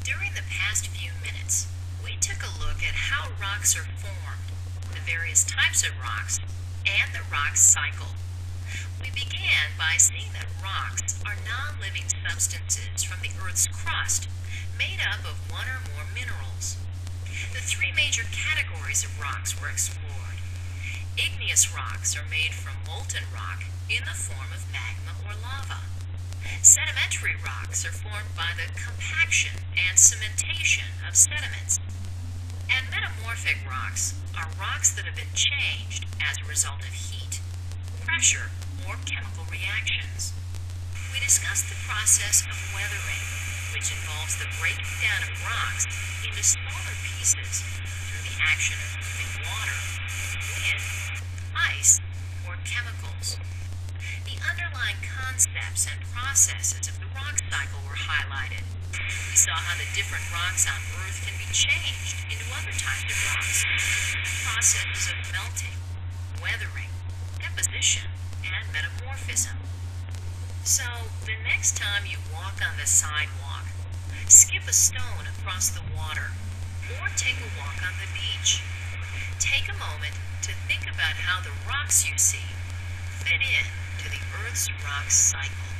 During the past few minutes, we took a look at how rocks are formed, the various types of rocks, and the rock cycle. We began by seeing that rocks are non-living substances from the Earth's crust, made up of one or more minerals. The three major categories of rocks were explored. Igneous rocks are made from molten rock in the form of magma or lava. Sedimentary rocks are formed by the compaction and cementation of sediments. And metamorphic rocks are rocks that have been changed as a result of heat, pressure, or chemical reactions. We discussed the process of weathering, which involves the breaking down of rocks into smaller pieces through the action of moving water, wind, ice, or chemicals. The underlying concepts and processes of the rock cycle were highlighted. We saw how the different rocks on Earth can be changed into other types of rocks through processes of melting, weathering, deposition, and metamorphism. So, the next time you walk on the sidewalk, skip a stone across the water, or take a walk on the beach, take a moment to think about how the rocks you see fit in to the Earth's rock cycle.